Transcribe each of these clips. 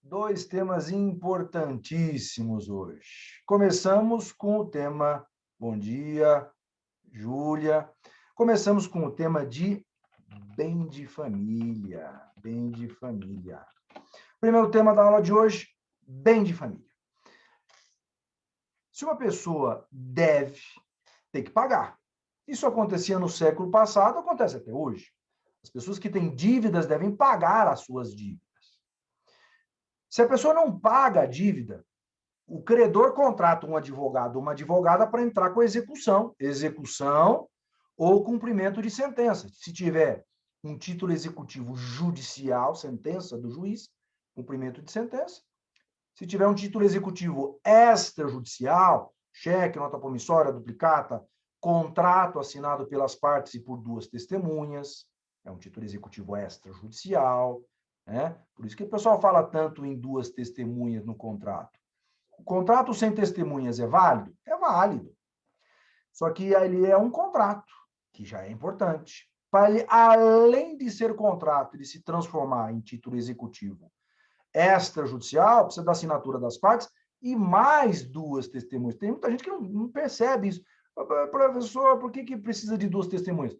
Dois temas importantíssimos hoje. Começamos com o tema, bom dia, Júlia. Começamos com o tema de bem de família. Bem de família. Primeiro tema da aula de hoje, bem de família. Se uma pessoa deve, tem que pagar. Isso acontecia no século passado, acontece até hoje. As pessoas que têm dívidas devem pagar as suas dívidas. Se a pessoa não paga a dívida, o credor contrata um advogado ou uma advogada para entrar com a execução ou cumprimento de sentença. Se tiver um título executivo judicial, sentença do juiz, cumprimento de sentença. Se tiver um título executivo extrajudicial, cheque, nota promissória, duplicata, contrato assinado pelas partes e por duas testemunhas, é um título executivo extrajudicial, né? Por isso que o pessoal fala tanto em duas testemunhas no contrato. O contrato sem testemunhas é válido? É válido. Só que ele é um contrato, que já é importante. Para ele, além de ser contrato, ele se transformar em título executivo extrajudicial, precisa da assinatura das partes e mais duas testemunhas. Tem muita gente que não percebe isso. Professor, por que precisa de duas testemunhas?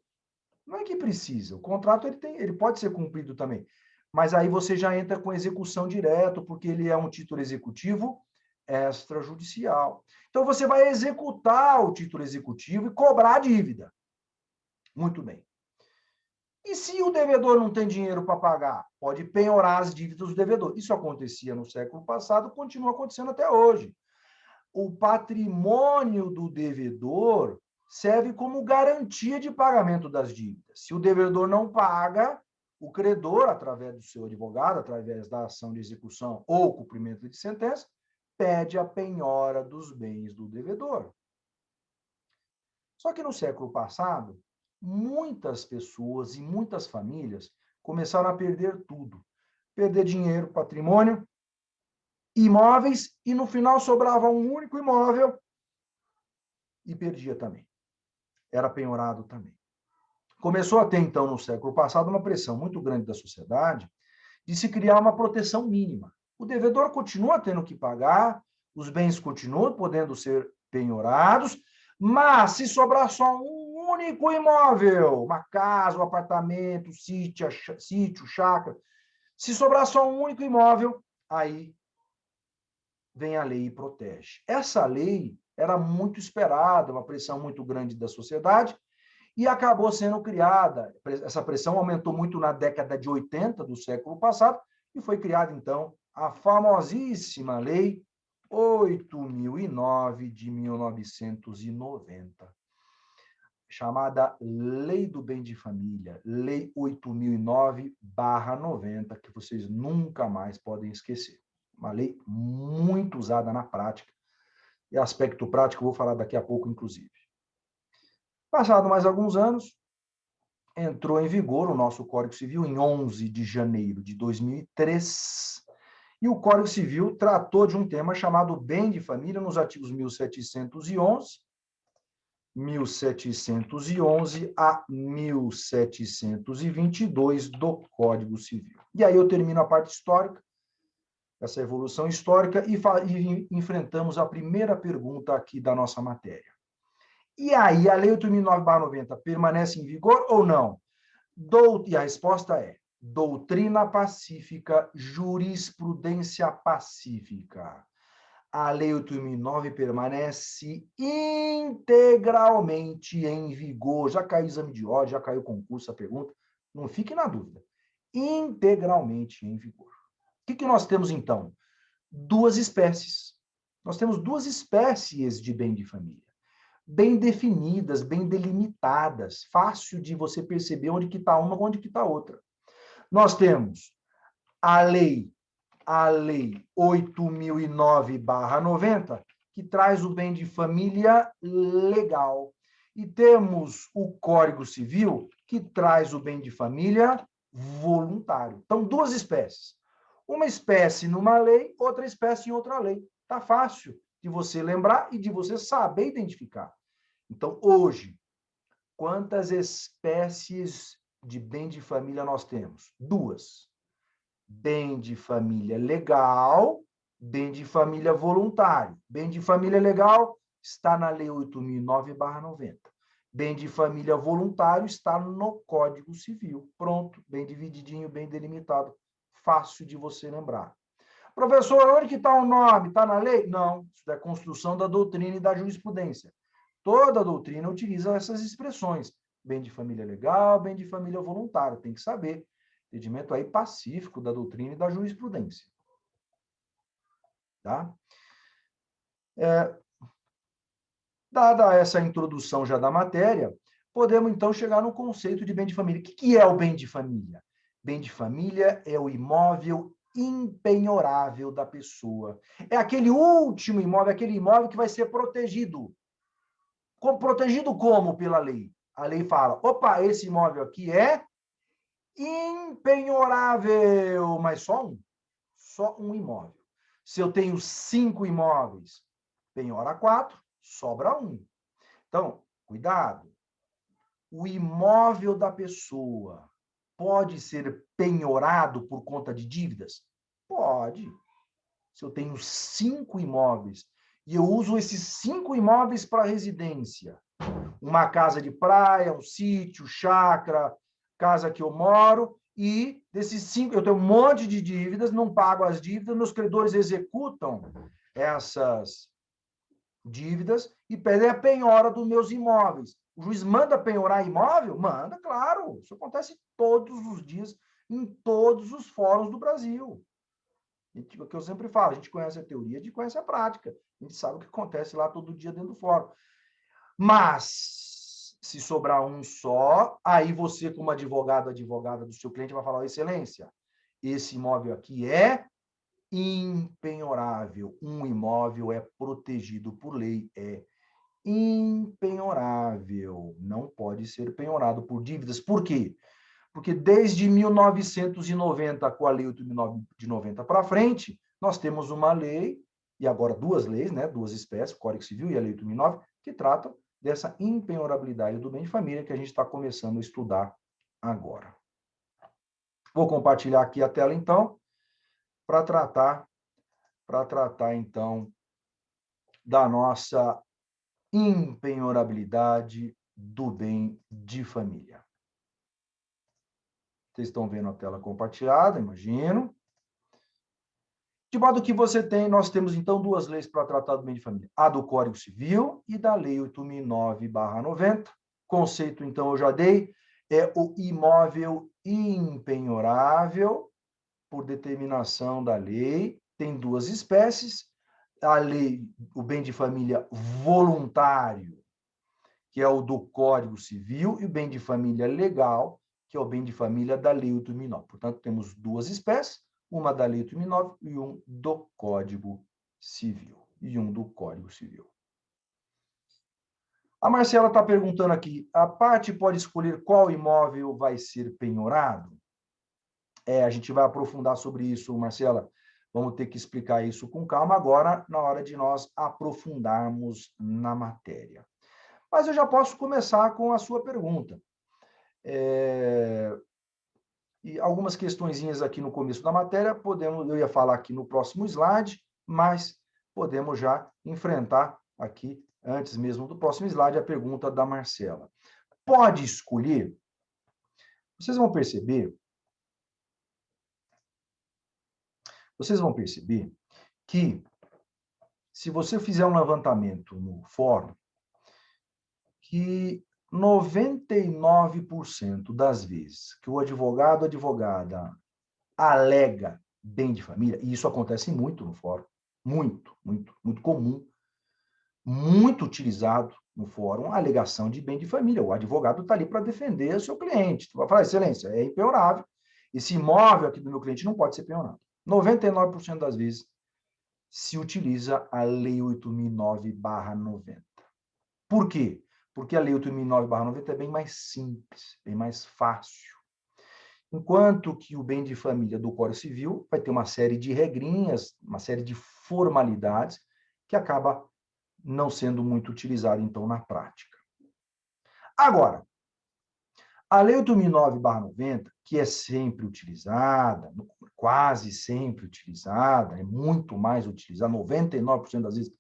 Não é que precisa. O contrato ele pode ser cumprido também. Mas aí você já entra com execução direto, porque ele é um título executivo extrajudicial. Então, você vai executar o título executivo e cobrar a dívida. Muito bem. E se o devedor não tem dinheiro para pagar? Pode penhorar as dívidas do devedor. Isso acontecia no século passado, continua acontecendo até hoje. O patrimônio do devedor serve como garantia de pagamento das dívidas. Se o devedor não paga, o credor, através do seu advogado, através da ação de execução ou cumprimento de sentença, pede a penhora dos bens do devedor. Só que no século passado, muitas pessoas e muitas famílias começaram a perder tudo. Perder dinheiro, patrimônio, imóveis, e no final sobrava um único imóvel e perdia também. Era penhorado também. Começou a ter, então, no século passado, uma pressão muito grande da sociedade de se criar uma proteção mínima. O devedor continua tendo que pagar, os bens continuam podendo ser penhorados, mas se sobrar só um único imóvel, uma casa, um apartamento, sítio, chácara, se sobrar só um único imóvel, aí vem a lei e protege. Essa lei era muito esperada, uma pressão muito grande da sociedade, e acabou sendo criada. Essa pressão aumentou muito na década de 80 do século passado, e foi criada, então, a famosíssima Lei 8.009 de 1990, chamada Lei do Bem de Família, Lei 8.009/90, que vocês nunca mais podem esquecer. Uma lei muito usada na prática, e aspecto prático eu vou falar daqui a pouco, inclusive. Passado mais alguns anos, entrou em vigor o nosso Código Civil em 11 de janeiro de 2003, e o Código Civil tratou de um tema chamado bem de família nos artigos 1711 a 1722 do Código Civil. E aí eu termino a parte histórica, essa evolução histórica, e enfrentamos a primeira pergunta aqui da nossa matéria. E aí, a Lei 8.009/90 permanece em vigor ou não? E a resposta é: doutrina pacífica, jurisprudência pacífica. A Lei 8.009 permanece integralmente em vigor. Já caiu exame de ordem, já caiu concurso, a pergunta. Não fique na dúvida. Integralmente em vigor. O que nós temos, então? Duas espécies. Nós temos duas espécies de bem de família, bem definidas, bem delimitadas, fácil de você perceber onde que está uma, onde que está outra. Nós temos a lei 8.009/90, que traz o bem de família legal. E temos o Código Civil, que traz o bem de família voluntário. Então, duas espécies. Uma espécie numa lei, outra espécie em outra lei. Está fácil de você lembrar e de você saber identificar. Então, hoje, quantas espécies de bem de família nós temos? Duas. bem de família legal, bem de família voluntário. Bem de família legal está na Lei 8.009/90. Bem de família voluntário está no Código Civil. Pronto, bem divididinho, bem delimitado. Fácil de você lembrar. Professor, onde que está o nome? Está na lei? Não, isso é construção da doutrina e da jurisprudência. Toda doutrina utiliza essas expressões. Bem de família legal, bem de família voluntário. Tem que saber. Entendimento aí pacífico da doutrina e da jurisprudência. Tá? Dada essa introdução já da matéria, podemos então chegar no conceito de bem de família. O que é o bem de família? Bem de família é o imóvel impenhorável da pessoa. É aquele último imóvel, aquele imóvel que vai ser protegido. Protegido como pela lei? A lei fala, opa, esse imóvel aqui é impenhorável, mas só um imóvel. Se eu tenho 5 imóveis, penhora 4, sobra 1. Então, cuidado. O imóvel da pessoa pode ser penhorado por conta de dívidas? Pode. Se eu tenho 5 imóveis e eu uso esses 5 imóveis para residência, uma casa de praia, um sítio, chácara, casa que eu moro, e desses 5, eu tenho um monte de dívidas, não pago as dívidas, meus credores executam essas dívidas e pedem a penhora dos meus imóveis. O juiz manda penhorar imóvel? Manda, claro. Isso acontece todos os dias, em todos os fóruns do Brasil. O que eu sempre falo, a gente conhece a teoria, a gente conhece a prática. A gente sabe o que acontece lá todo dia dentro do fórum. Mas, se sobrar um só, aí você, como advogado, advogada do seu cliente, vai falar, excelência, esse imóvel aqui é impenhorável. Um imóvel é protegido por lei, é impenhorável. Não pode ser penhorado por dívidas. Por quê? Porque desde 1990, com a Lei 8.009 de 90 para frente, nós temos uma lei, e agora duas leis, né, duas espécies, o Código Civil e a Lei 8.009, que tratam dessa impenhorabilidade do bem de família que a gente está começando a estudar agora. Vou compartilhar aqui a tela, então, para tratar, então, da nossa impenhorabilidade do bem de família. Vocês estão vendo a tela compartilhada, imagino. De modo que nós temos, então, duas leis para tratar do bem de família. A do Código Civil e da Lei 8.009/90. Conceito, então, eu já dei, é o imóvel impenhorável, por determinação da lei. Tem duas espécies. A lei, o bem de família voluntário, que é o do Código Civil, e o bem de família legal, que é o bem de família da Lei 8.009. Portanto, temos duas espécies, uma da Lei 8.009 e um do Código Civil. A Marcela está perguntando aqui, a parte pode escolher qual imóvel vai ser penhorado? A gente vai aprofundar sobre isso, Marcela. Vamos ter que explicar isso com calma agora, na hora de nós aprofundarmos na matéria. Mas eu já posso começar com a sua pergunta. E algumas questõezinhas aqui no começo da matéria, eu ia falar aqui no próximo slide, mas podemos já enfrentar aqui, antes mesmo do próximo slide, a pergunta da Marcela. Pode escolher? Vocês vão perceber que, se você fizer um levantamento no fórum, que 99% das vezes que o advogado ou advogada alega bem de família, e isso acontece muito no fórum, muito comum, muito utilizado no fórum, a alegação de bem de família. O advogado está ali para defender o seu cliente. Tu vai falar, excelência, é impenhorável. Esse imóvel aqui do meu cliente não pode ser penhorado. 99% das vezes se utiliza a Lei 8.009/90. Por quê? Porque a Lei 8.009/90 é bem mais simples, bem mais fácil. Enquanto que o bem de família do Código Civil vai ter uma série de regrinhas, uma série de formalidades, que acaba não sendo muito utilizado, então, na prática. Agora, a Lei 8.009/90, que é sempre utilizada quase sempre utilizada, é muito mais utilizada, 99% das vezes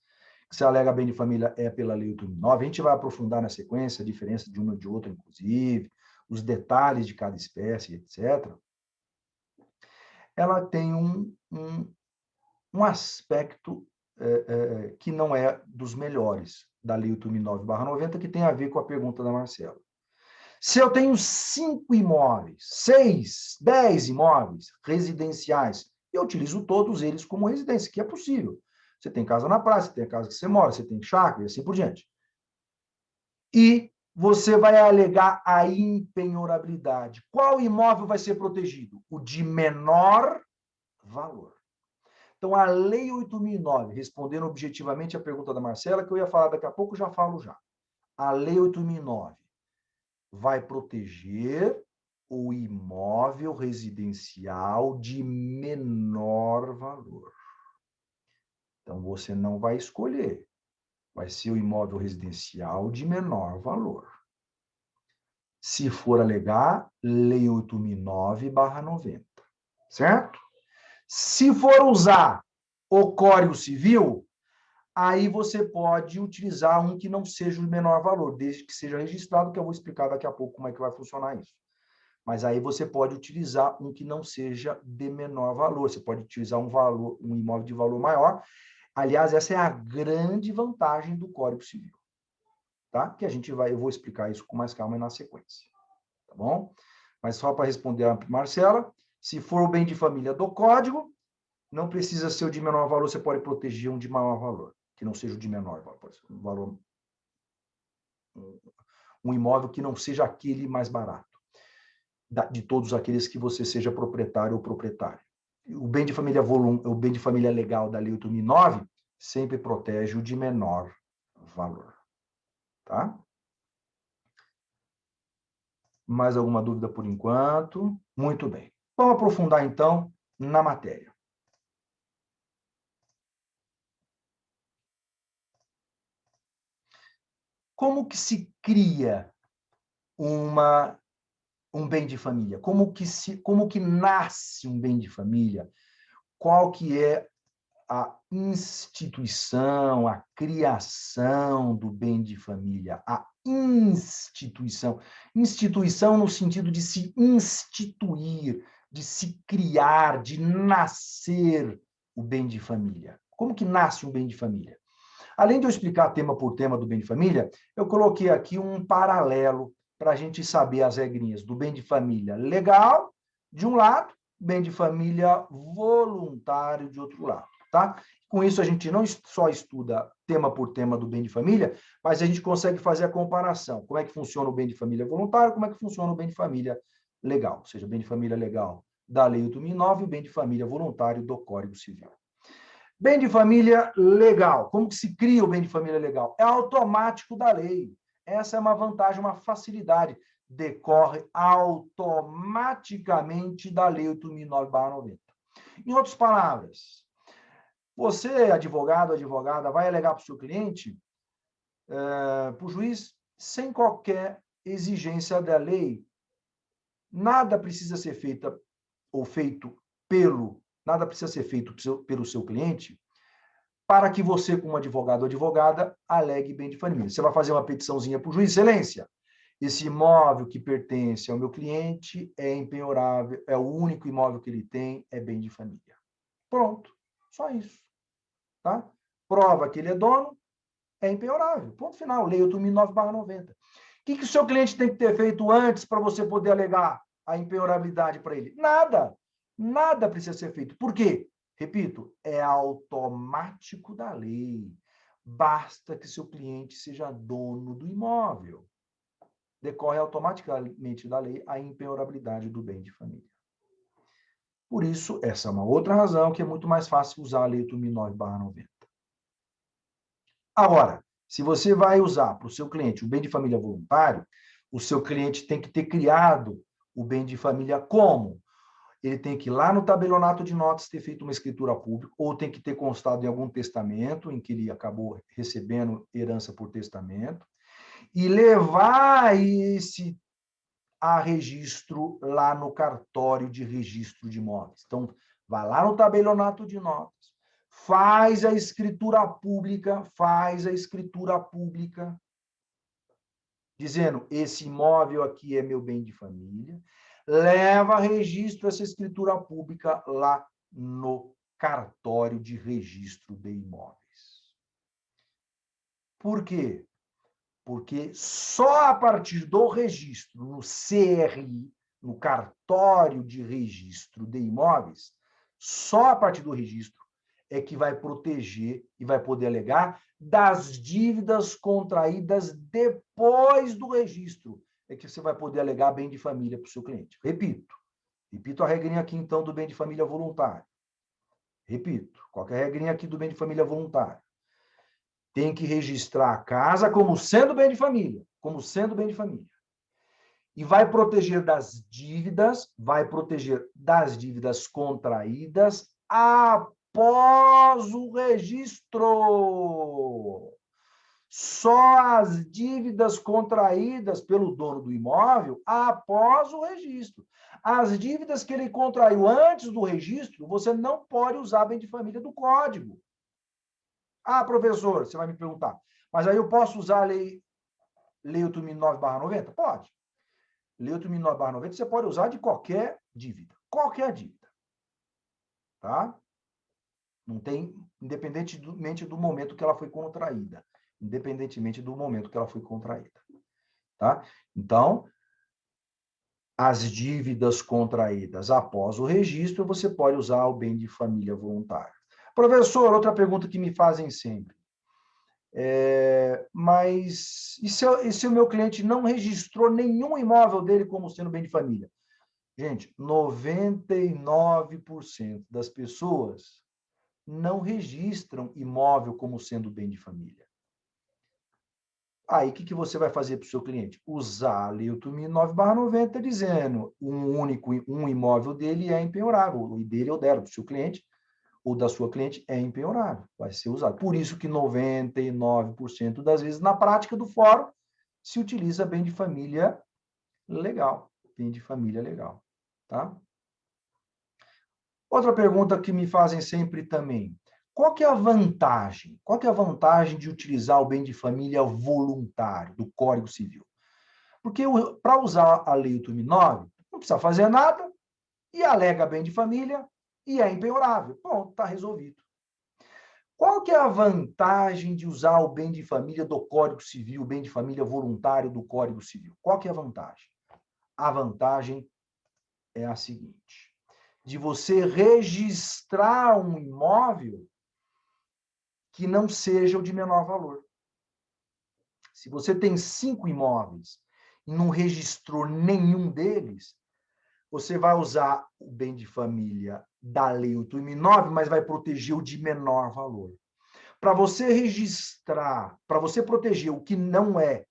que se alega bem de família é pela Lei 8.009. A gente vai aprofundar na sequência a diferença de uma e de outra, inclusive, os detalhes de cada espécie, etc. Ela tem um aspecto que não é dos melhores da Lei 8.009/90, que tem a ver com a pergunta da Marcela. Se eu tenho 5 imóveis, 6, 10 imóveis residenciais, eu utilizo todos eles como residência, que é possível. Você tem casa na praia, você tem a casa que você mora, você tem chácara e assim por diante. E você vai alegar a impenhorabilidade. Qual imóvel vai ser protegido? O de menor valor. Então, a Lei 8.009, respondendo objetivamente a pergunta da Marcela, que eu ia falar daqui a pouco, já falo já. A Lei 8.009 vai proteger o imóvel residencial de menor valor. Então, você não vai escolher. Vai ser o imóvel residencial de menor valor. Se for alegar, Lei 8.009/90. Certo? Se for usar o Código Civil, aí você pode utilizar um que não seja de menor valor, desde que seja registrado, que eu vou explicar daqui a pouco como é que vai funcionar isso. Mas aí você pode utilizar um que não seja de menor valor. Você pode utilizar um imóvel de valor maior. Aliás, essa é a grande vantagem do Código Civil, tá? Que eu vou explicar isso com mais calma na sequência, tá bom? Mas só para responder a Marcela, se for o bem de família do Código, não precisa ser o de menor valor, você pode proteger um de maior valor, que não seja o de menor valor, um imóvel que não seja aquele mais barato, de todos aqueles que você seja proprietário ou proprietário. O bem de família legal da Lei 8.009 sempre protege o de menor valor, tá? Mais alguma dúvida por enquanto? Muito bem. Vamos aprofundar, então, na matéria. Como que se cria um bem de família? Como que nasce um bem de família? Qual que é a instituição, a criação do bem de família? A instituição. Instituição no sentido de se instituir, de se criar, de nascer o bem de família. Como que nasce um bem de família? Além de eu explicar tema por tema do bem de família, eu coloquei aqui um paralelo para a gente saber as regrinhas do bem de família legal, de um lado, bem de família voluntário, de outro lado, tá? Com isso, a gente não só estuda tema por tema do bem de família, mas a gente consegue fazer a comparação. Como é que funciona o bem de família voluntário, como é que funciona o bem de família legal. Ou seja, bem de família legal da Lei 8.009 e o bem de família voluntário do Código Civil. Bem de família legal. Como que se cria o bem de família legal? É automático da lei. Essa é uma vantagem, uma facilidade. Decorre automaticamente da Lei 8.009/90. Em outras palavras, você, advogado, advogada, vai alegar para o seu cliente, para o juiz, sem qualquer exigência da lei. Nada precisa ser feito pelo seu cliente para que você, como advogado ou advogada, alegue bem de família. Você vai fazer uma petiçãozinha para o juiz, excelência, esse imóvel que pertence ao meu cliente é impenhorável, é o único imóvel que ele tem, é bem de família. Pronto, só isso. Tá? Prova que ele é dono, é impenhorável. Ponto final, Lei 8.009/90. O que o seu cliente tem que ter feito antes para você poder alegar a impenhorabilidade para ele? Nada. Nada precisa ser feito. Por quê? Repito, é automático da lei. Basta que seu cliente seja dono do imóvel. Decorre automaticamente da lei a impenhorabilidade do bem de família. Por isso, essa é uma outra razão que é muito mais fácil usar a Lei 8.009/90. Agora, se você vai usar para o seu cliente o bem de família voluntário, o seu cliente tem que ter criado o bem de família como? Ele tem que ir lá no tabelionato de notas ter feito uma escritura pública, ou tem que ter constado em algum testamento, em que ele acabou recebendo herança por testamento, e levar esse a registro lá no cartório de registro de imóveis. Então, vai lá no tabelionato de notas, faz a escritura pública, dizendo, esse imóvel aqui é meu bem de família, leva a registro essa escritura pública lá no cartório de registro de imóveis. Por quê? Porque só a partir do registro no CRI, no cartório de registro de imóveis, só a partir do registro é que vai proteger e vai poder alegar das dívidas contraídas depois do registro. É que você vai poder alegar bem de família para o seu cliente. Repito a regrinha aqui, então, do bem de família voluntário. Repito, qual é a regrinha aqui do bem de família voluntário? Tem que registrar a casa como sendo bem de família, E vai proteger das dívidas, contraídas após o registro. Só as dívidas contraídas pelo dono do imóvel após o registro. As dívidas que ele contraiu antes do registro, você não pode usar bem de família do código. Ah, professor, você vai me perguntar, mas aí eu posso usar a lei 8.009/90? Pode. Lei 8.009/90 você pode usar de qualquer dívida. Qualquer dívida. Tá? Não tem, independentemente do momento que ela foi contraída. Tá? Então, as dívidas contraídas após o registro, você pode usar o bem de família voluntário. Professor, outra pergunta que me fazem sempre. Mas e se o meu cliente não registrou nenhum imóvel dele como sendo bem de família? Gente, 99% das pessoas não registram imóvel como sendo bem de família. Aí, o que você vai fazer para o seu cliente? Usar a Lei 8.009/90, dizendo um imóvel dele é impenhorável, o dele ou dela, do seu cliente, ou da sua cliente, é impenhorável, vai ser usado. Por isso que 99% das vezes, na prática do fórum, se utiliza bem de família legal. Tá? Outra pergunta que me fazem sempre também. Qual que é a vantagem? Qual que é a vantagem de utilizar o bem de família voluntário do Código Civil? Porque para usar a Lei 8.009, não precisa fazer nada e alega bem de família e é impenhorável. Pronto, está resolvido. Qual que é a vantagem de usar o bem de família do Código Civil, o bem de família voluntário do Código Civil? Qual que é a vantagem? A vantagem é a seguinte: de você registrar um imóvel que não seja o de menor valor. Se você tem 5 imóveis e não registrou nenhum deles, você vai usar o bem de família da Lei 8.009, mas vai proteger o de menor valor. Para você registrar, para você proteger o que não é,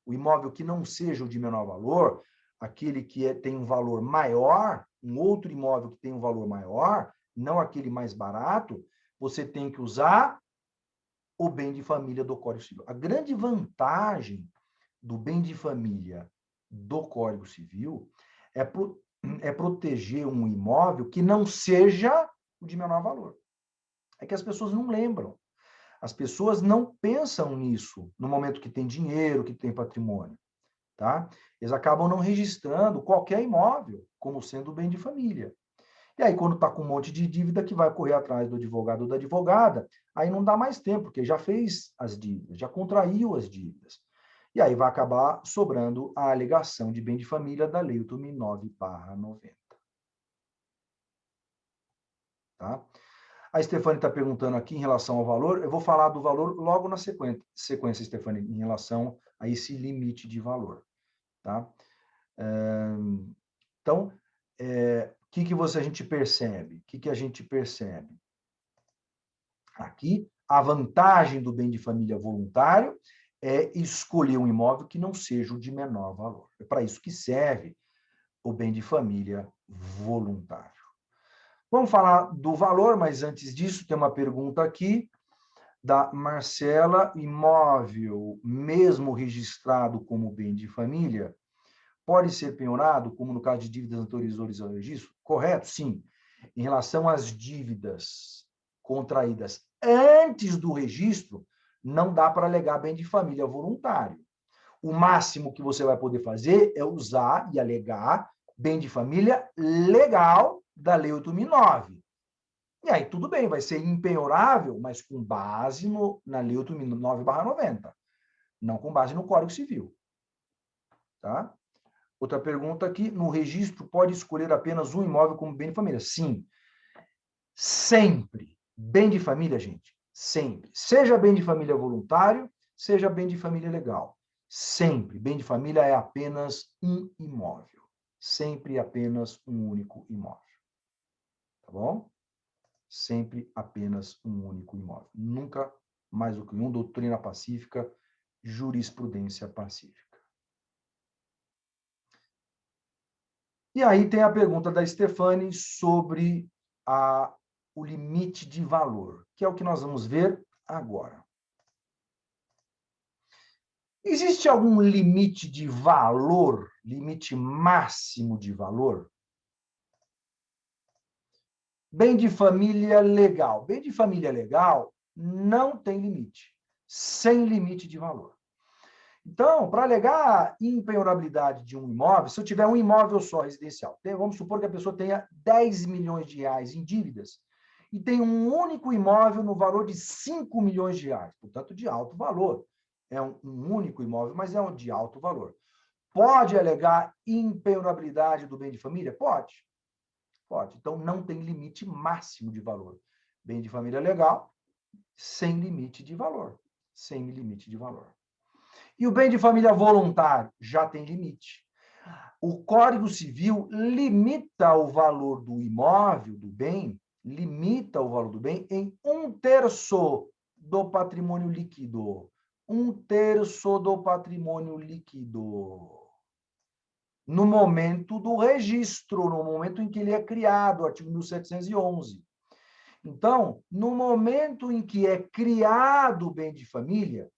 o imóvel que não seja o de menor valor, aquele que tem um valor maior, um outro imóvel que tem um valor maior, não aquele mais barato, você tem que usar o bem de família do Código Civil. A grande vantagem do bem de família do Código Civil é proteger um imóvel que não seja o de menor valor. É que as pessoas não lembram. As pessoas não pensam nisso no momento que tem dinheiro, que tem patrimônio. Tá? Eles acabam não registrando qualquer imóvel como sendo bem de família. E aí, quando está com um monte de dívida, que vai correr atrás do advogado ou da advogada, aí não dá mais tempo, porque já fez as dívidas, já contraiu as dívidas. E aí vai acabar sobrando a alegação de bem de família da Lei 8.009/90. Tá? A Stefane está perguntando aqui em relação ao valor. Eu vou falar do valor logo na sequência, Stefane, em relação a esse limite de valor. Tá? Então, o que a gente percebe? O que a gente percebe? Aqui, a vantagem do bem de família voluntário é escolher um imóvel que não seja o de menor valor. É para isso que serve o bem de família voluntário. Vamos falar do valor, mas antes disso, tem uma pergunta aqui da Marcela: imóvel, mesmo registrado como bem de família, pode ser penhorado, como no caso de dívidas anteriores ao registro? Correto? Sim. Em relação às dívidas contraídas antes do registro, não dá para alegar bem de família voluntário. O máximo que você vai poder fazer é usar e alegar bem de família legal da Lei 8.009. E aí, tudo bem, vai ser impenhorável, mas com base na Lei 8.009/90, não com base no Código Civil. Tá? Outra pergunta aqui, no registro pode escolher apenas um imóvel como bem de família? Sim. Sempre. Bem de família, gente, sempre. Seja bem de família voluntário, seja bem de família legal. Sempre. Bem de família é apenas um imóvel. Sempre apenas um único imóvel. Tá bom? Sempre apenas um único imóvel. Nunca mais do que um, doutrina pacífica, jurisprudência pacífica. E aí tem a pergunta da Stefane sobre o limite de valor, que é o que nós vamos ver agora. Existe algum limite de valor, limite máximo de valor? Bem de família legal. Bem de família legal não tem limite, sem limite de valor. Então, para alegar impenhorabilidade de um imóvel, se eu tiver um imóvel só residencial, vamos supor que a pessoa tenha 10 milhões de reais em dívidas e tem um único imóvel no valor de 5 milhões de reais, portanto, de alto valor. É um único imóvel, mas é um de alto valor. Pode alegar impenhorabilidade do bem de família? Pode. Pode. Então, não tem limite máximo de valor. Bem de família legal, sem limite de valor. Sem limite de valor. E o bem de família voluntário já tem limite. O Código Civil limita o valor do imóvel, do bem, limita o valor do bem em 1/3 do patrimônio líquido. 1/3 do patrimônio líquido. No momento do registro, no momento em que ele é criado, artigo 1711. Então, no momento em que é criado o bem de família,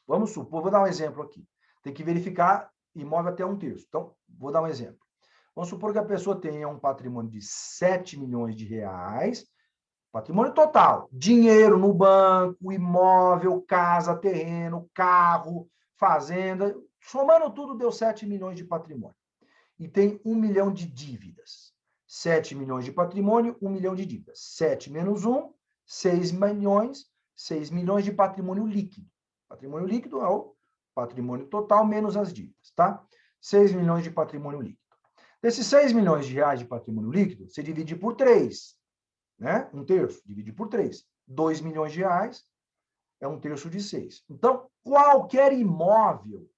vamos supor, vou dar um exemplo aqui. Tem que verificar imóvel até 1/3. Então, vou dar um exemplo. Vamos supor que a pessoa tenha um patrimônio de 7 milhões de reais, patrimônio total, dinheiro no banco, imóvel, casa, terreno, carro, fazenda, somando tudo deu 7 milhões de patrimônio. E tem 1 milhão de dívidas. 7 milhões de patrimônio, 1 milhão de dívidas. 7 menos 1, 6 milhões, 6 milhões de patrimônio líquido. Patrimônio líquido é o patrimônio total menos as dívidas, tá? 6 milhões de patrimônio líquido. Desses 6 milhões de reais de patrimônio líquido, você divide por 3, né? 1/3, divide por 3. 2 milhões de reais é 1/3 de 6. Então, qualquer imóvel,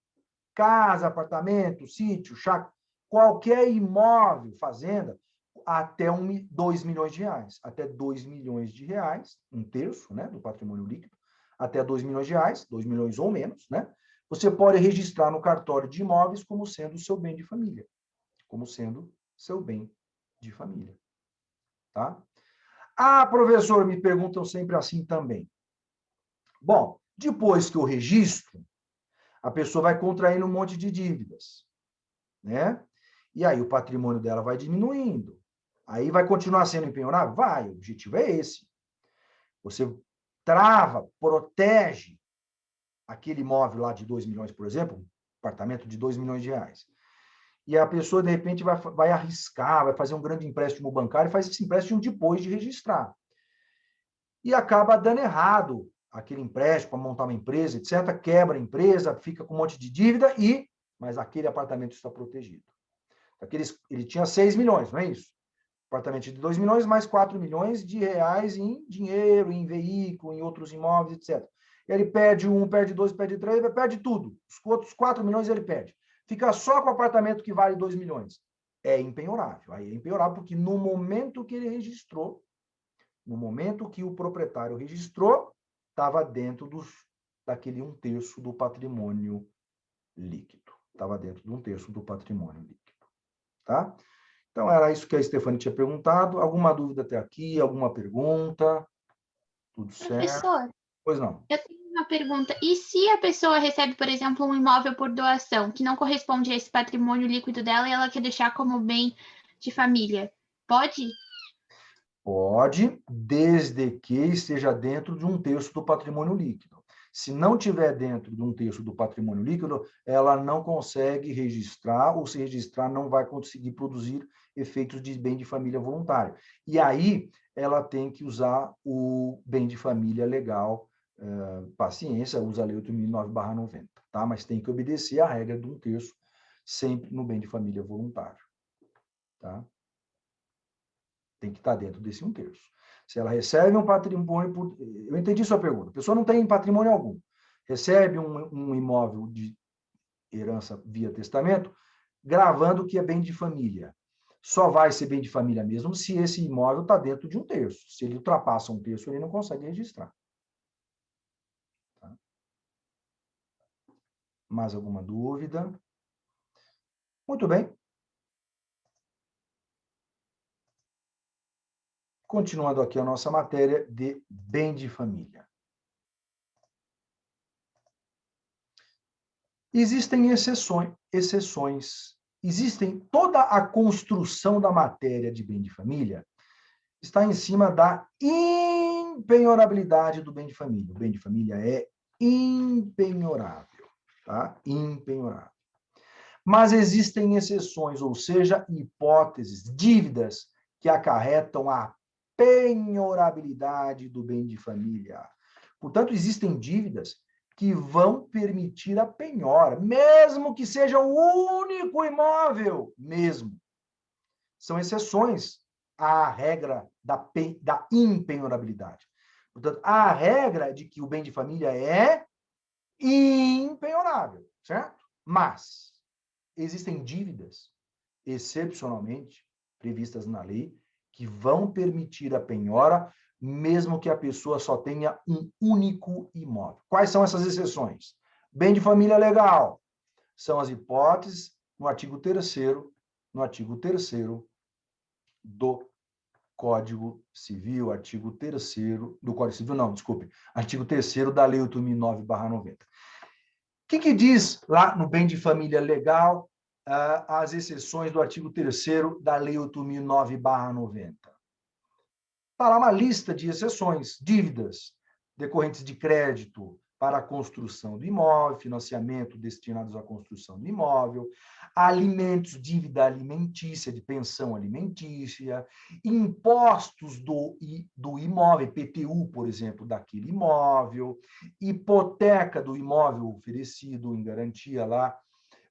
casa, apartamento, sítio, chácara, qualquer imóvel, fazenda, até 2 milhões de reais. Até 2 milhões de reais, 1/3, né, do patrimônio líquido, até 2 milhões de reais, 2 milhões ou menos, né? Você pode registrar no cartório de imóveis como sendo o seu bem de família. Como sendo seu bem de família. Tá? Ah, professor, me perguntam sempre assim também. Bom, depois que eu registro, a pessoa vai contraindo um monte de dívidas, né? E aí o patrimônio dela vai diminuindo. Aí vai continuar sendo empenhorável? Vai, o objetivo é esse. Você trava, protege aquele imóvel lá de 2 milhões, por exemplo, um apartamento de 2 milhões de reais. E a pessoa, de repente, vai arriscar, vai fazer um grande empréstimo bancário e faz esse empréstimo depois de registrar. E acaba dando errado aquele empréstimo para montar uma empresa, etc., quebra a empresa, fica com um monte de dívida, mas aquele apartamento está protegido. Ele tinha 6 milhões, não é isso? Apartamento de 2 milhões, mais 4 milhões de reais em dinheiro, em veículo, em outros imóveis, etc. Ele perde 1, perde 2, perde 3, ele perde tudo. Os outros 4 milhões ele perde. Fica só com o apartamento que vale 2 milhões. É impenhorável. Aí é impenhorável porque no momento que ele registrou, no momento que o proprietário registrou, estava dentro daquele 1/3 do patrimônio líquido. Estava dentro de 1/3 do patrimônio líquido. Tá? Então, era isso que a Stefane tinha perguntado. Alguma dúvida até aqui? Alguma pergunta? Tudo certo? Professor, Pois não. eu tenho uma pergunta. E se a pessoa recebe, por exemplo, um imóvel por doação, que não corresponde a esse patrimônio líquido dela e ela quer deixar como bem de família? Pode? Pode, desde que esteja dentro de 1/3 do patrimônio líquido. Se não tiver dentro de 1/3 do patrimônio líquido, ela não consegue registrar, ou se registrar, não vai conseguir produzir efeitos de bem de família voluntário. E aí, ela tem que usar o bem de família legal, paciência, usa a Lei 8.009/90, tá? Mas tem que obedecer à regra de 1/3, sempre no bem de família voluntário, tá? Tem que estar dentro desse 1/3. Se ela recebe um patrimônio... Eu entendi sua pergunta. A pessoa não tem patrimônio algum. Recebe um imóvel de herança via testamento, gravando que é bem de família. Só vai ser bem de família mesmo se esse imóvel está dentro de 1/3. Se ele ultrapassa 1/3, ele não consegue registrar. Tá? Mais alguma dúvida? Muito bem. Continuando aqui a nossa matéria de bem de família. Existem exceções. Existem toda a construção da matéria de bem de família está em cima da impenhorabilidade do bem de família. O bem de família é impenhorável, tá? Impenhorável. Mas existem exceções, ou seja, hipóteses, dívidas que acarretam a penhorabilidade do bem de família. Portanto, existem dívidas que vão permitir a penhora, mesmo que seja o único imóvel, mesmo. São exceções à regra da impenhorabilidade. Portanto, a regra de que o bem de família é impenhorável, certo? Mas existem dívidas, excepcionalmente previstas na lei, que vão permitir a penhora, mesmo que a pessoa só tenha um único imóvel. Quais são essas exceções? Bem de família legal. São as hipóteses no artigo 3º, do Código Civil, artigo 3º do Código Civil, não, desculpe, artigo 3º da Lei 8.009/90. O que diz lá no bem de família legal as exceções do artigo 3º da Lei 8.009/90? Está lá uma lista de exceções, dívidas decorrentes de crédito para a construção do imóvel, financiamento destinados à construção do imóvel, alimentos, dívida alimentícia, de pensão alimentícia, impostos do imóvel, IPTU, por exemplo, daquele imóvel, hipoteca do imóvel oferecido em garantia lá,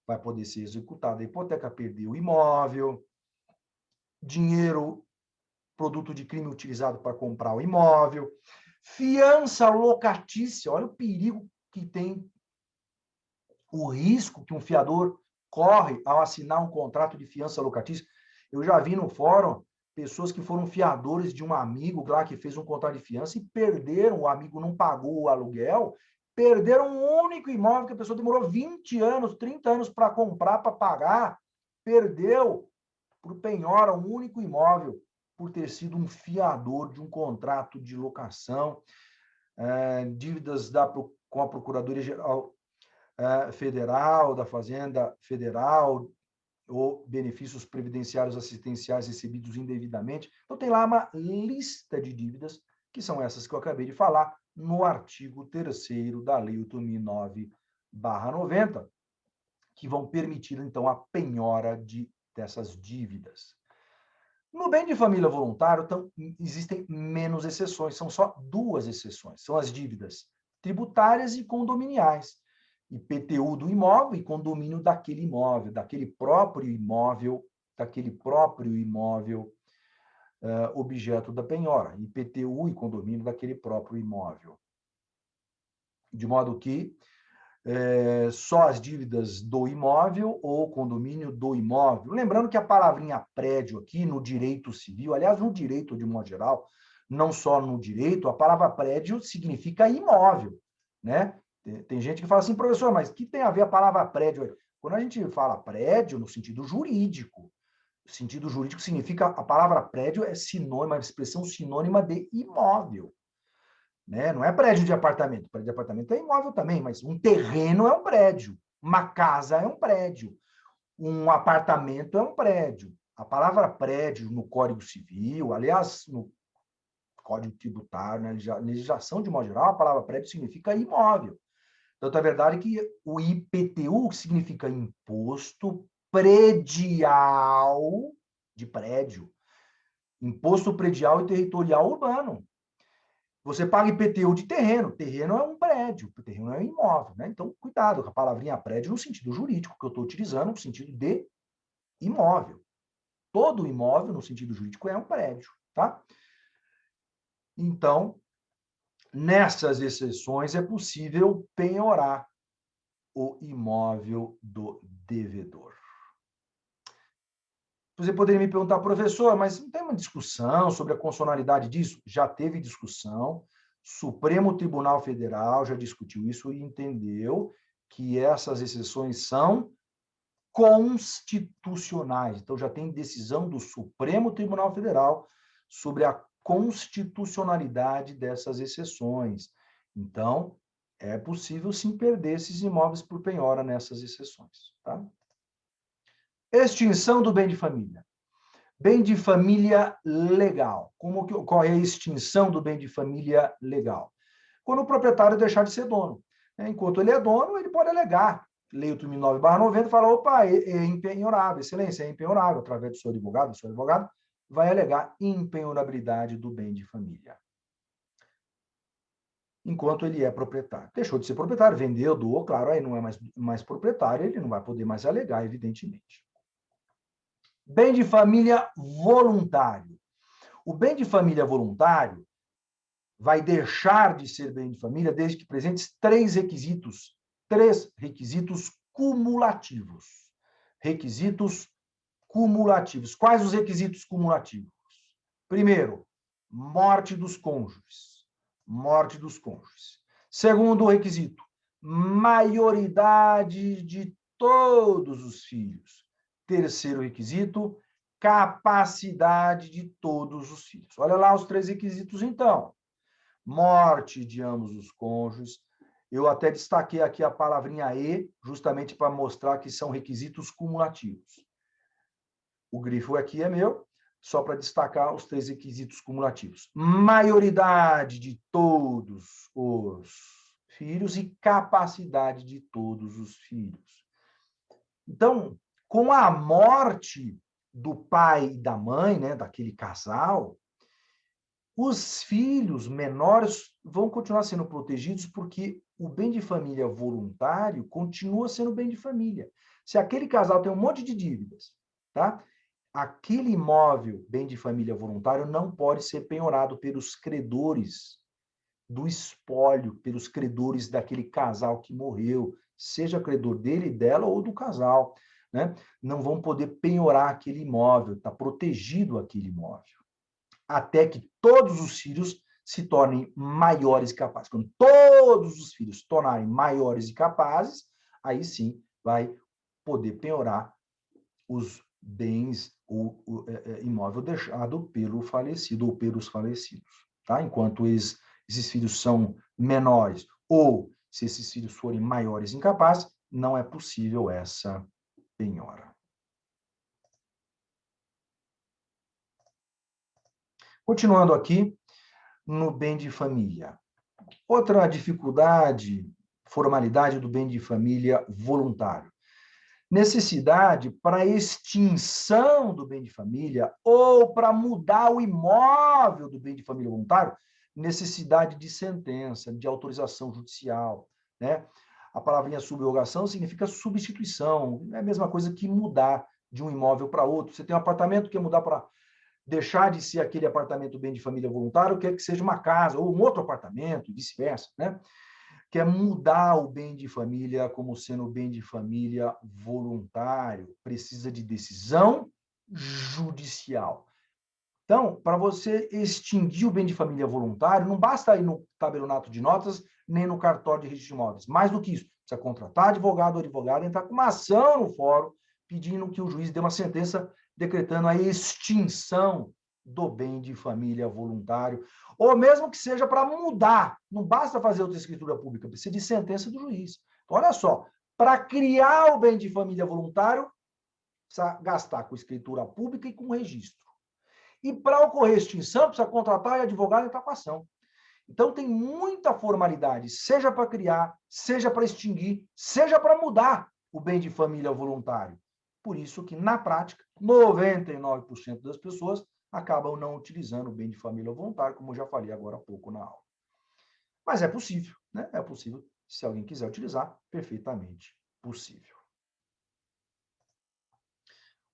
vai poder ser executada. A hipoteca perdeu o imóvel, dinheiro, produto de crime utilizado para comprar o imóvel, fiança locatícia, olha o perigo que tem, o risco que um fiador corre ao assinar um contrato de fiança locatícia. Eu já vi no fórum pessoas que foram fiadores de um amigo lá que fez um contrato de fiança e perderam, o amigo não pagou o aluguel, perderam um único imóvel que a pessoa demorou 20 anos, 30 anos para comprar, para pagar, perdeu por penhora um único imóvel, por ter sido um fiador de um contrato de locação, dívidas com a Procuradoria-Geral Federal, da Fazenda Federal, ou benefícios previdenciários assistenciais recebidos indevidamente. Então, tem lá uma lista de dívidas, que são essas que eu acabei de falar, no artigo 3º da Lei 8.009/90, que vão permitir, então, a penhora dessas dívidas. No bem de família voluntário, então, existem menos exceções, são só 2 exceções. São as dívidas tributárias e condominiais. IPTU do imóvel e condomínio daquele imóvel, daquele próprio imóvel, objeto da penhora. IPTU e condomínio daquele próprio imóvel. De modo que só as dívidas do imóvel ou condomínio do imóvel. Lembrando que a palavrinha prédio aqui no direito civil, aliás, no direito de um modo geral, não só no direito, a palavra prédio significa imóvel, né? Tem gente que fala assim, professor, mas o que tem a ver a palavra prédio? Quando a gente fala prédio no sentido jurídico significa, a palavra prédio é sinônima, é expressão sinônima de imóvel. né? Não é prédio de apartamento. Prédio de apartamento é imóvel também, mas um terreno é um prédio. Uma casa é um prédio. Um apartamento é um prédio. A palavra prédio no Código Civil, aliás, no Código Tributário, na legislação de modo geral, a palavra prédio significa imóvel. Então, é verdade que o IPTU significa Imposto Predial de Prédio. Imposto Predial e Territorial Urbano. Você paga IPTU de terreno. Terreno é um prédio, terreno é um imóvel, né? Então, cuidado com a palavrinha prédio no sentido jurídico, que eu estou utilizando no sentido de imóvel. Todo imóvel, no sentido jurídico, é um prédio, tá? Então, nessas exceções, é possível penhorar o imóvel do devedor. Você poderia me perguntar, professor, mas não tem uma discussão sobre a constitucionalidade disso? Já teve discussão. Supremo Tribunal Federal já discutiu isso e entendeu que essas exceções são constitucionais. Então, já tem decisão do Supremo Tribunal Federal sobre a constitucionalidade dessas exceções. Então, é possível, sim, perder esses imóveis por penhora nessas exceções. Tá? Extinção do bem de família. Bem de família legal. Como que ocorre a extinção do bem de família legal? Quando o proprietário deixar de ser dono. Enquanto ele é dono, ele pode alegar. Lei 8.009/90 fala, opa, é impenhorável, excelência, é impenhorável, através do seu advogado, vai alegar impenhorabilidade do bem de família. Enquanto ele é proprietário. Deixou de ser proprietário, vendeu, doou, claro, aí não é mais proprietário, ele não vai poder mais alegar, evidentemente. Bem de família voluntário. O bem de família voluntário vai deixar de ser bem de família desde que presentes três requisitos cumulativos. Requisitos cumulativos. Quais os requisitos cumulativos? Primeiro, morte dos cônjuges. Morte dos cônjuges. Segundo requisito, maioridade de todos os filhos. Terceiro requisito, capacidade de todos os filhos. Olha lá os três requisitos, então. Morte de ambos os cônjuges. Eu até destaquei aqui a palavrinha "e", justamente para mostrar que são requisitos cumulativos. O grifo aqui é meu, só para destacar os três requisitos cumulativos. Maioridade de todos os filhos e capacidade de todos os filhos. Então, com a morte do pai e da mãe, né, daquele casal, os filhos menores vão continuar sendo protegidos porque o bem de família voluntário continua sendo bem de família. Se aquele casal tem um monte de dívidas, tá? Aquele imóvel, bem de família voluntário, não pode ser penhorado pelos credores do espólio, pelos credores daquele casal que morreu, seja credor dele, dela ou do casal, né? Não vão poder penhorar aquele imóvel, está protegido aquele imóvel. Até que todos os filhos se tornem maiores e capazes. Quando todos os filhos se tornarem maiores e capazes, aí sim vai poder penhorar os bens ou imóvel deixado pelo falecido ou pelos falecidos. Tá? Enquanto esses filhos são menores ou se esses filhos forem maiores e incapazes, não é possível essa penhora. Continuando aqui, no bem de família. Outra dificuldade, formalidade do bem de família voluntário. Necessidade para extinção do bem de família ou para mudar o imóvel do bem de família voluntário, necessidade de sentença, de autorização judicial, né? A palavrinha subrogação significa substituição, é a mesma coisa que mudar de um imóvel para outro. Você tem um apartamento, quer mudar para deixar de ser aquele apartamento bem de família voluntário, quer que seja uma casa ou um outro apartamento, vice-versa, né? Quer mudar o bem de família como sendo bem de família voluntário, precisa de decisão judicial. Então, para você extinguir o bem de família voluntário, não basta ir no tabelionato de notas, nem no cartório de registro de imóveis. Mais do que isso, precisa contratar advogado ou advogada, entrar com uma ação no fórum, pedindo que o juiz dê uma sentença decretando a extinção do bem de família voluntário, ou mesmo que seja para mudar. Não basta fazer outra escritura pública, precisa de sentença do juiz. Então, olha só, para criar o bem de família voluntário, precisa gastar com escritura pública e com registro. E para ocorrer extinção, precisa contratar advogado em taquação. Então, tem muita formalidade, seja para criar, seja para extinguir, seja para mudar o bem de família voluntário. Por isso que, na prática, 99% das pessoas acabam não utilizando o bem de família voluntário, como eu já falei agora há pouco na aula. Mas é possível, né? É possível, se alguém quiser utilizar, perfeitamente possível.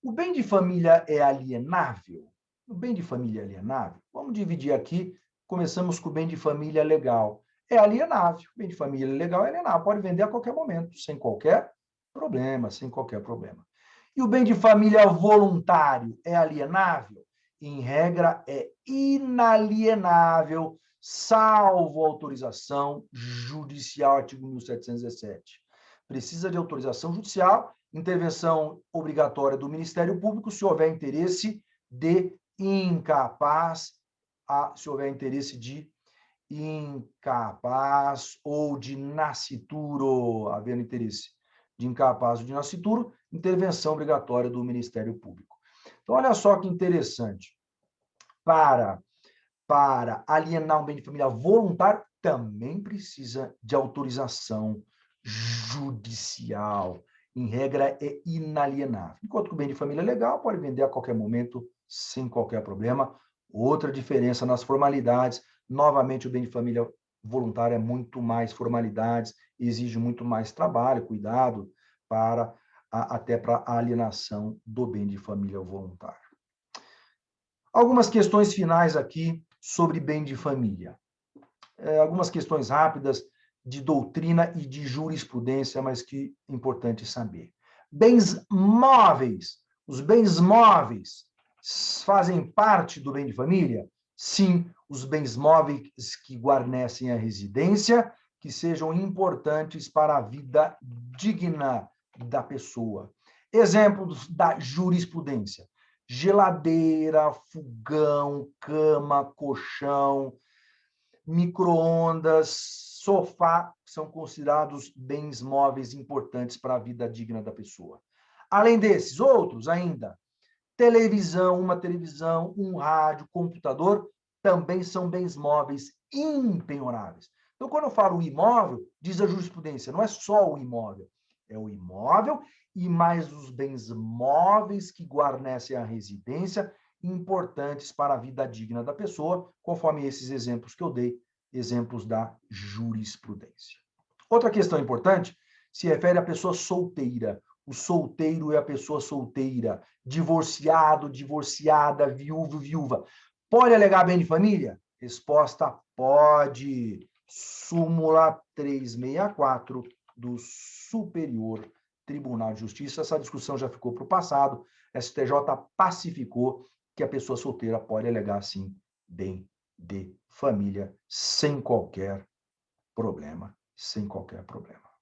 O bem de família é alienável? O bem de família é alienável? Vamos dividir aqui. Começamos com o bem de família legal. É alienável. O bem de família legal é alienável. Pode vender a qualquer momento, sem qualquer problema, sem qualquer problema. E o bem de família voluntário é alienável? Em regra, é inalienável, salvo autorização judicial, artigo 1717. Precisa de autorização judicial, intervenção obrigatória do Ministério Público, se houver interesse de incapaz, se houver interesse de incapaz ou de nascituro, havendo interesse de incapaz ou de nascituro, intervenção obrigatória do Ministério Público. Então, olha só que interessante. Para alienar um bem de família voluntário, também precisa de autorização judicial. Em regra, é inalienável. Enquanto que o bem de família legal pode vender a qualquer momento, sem qualquer problema. Outra diferença nas formalidades, novamente, o bem de família voluntário é muito mais formalidades, exige muito mais trabalho, cuidado, até para a alienação do bem de família voluntário. Algumas questões finais aqui sobre bem de família. Algumas questões rápidas de doutrina e de jurisprudência, mas que é importante saber. Bens móveis. Os bens móveis fazem parte do bem de família? Sim, os bens móveis que guarnecem a residência, que sejam importantes para a vida digna da pessoa. Exemplos da jurisprudência: geladeira, fogão, cama, colchão, micro-ondas, sofá, são considerados bens móveis importantes para a vida digna da pessoa. Além desses, outros ainda, televisão, uma televisão, um rádio, computador, também são bens móveis impenhoráveis. Então, quando eu falo imóvel, diz a jurisprudência, não é só o imóvel, é o imóvel e mais os bens móveis que guarnecem a residência, importantes para a vida digna da pessoa, conforme esses exemplos que eu dei, exemplos da jurisprudência. Outra questão importante se refere à pessoa solteira. O solteiro é a pessoa solteira, divorciado, divorciada, viúvo, viúva. Pode alegar bem de família? Resposta: pode. Súmula 364 do Superior Tribunal de Justiça. Essa discussão já ficou para o passado. STJ pacificou que a pessoa solteira pode alegar, sim, bem de família, sem qualquer problema. Sem qualquer problema.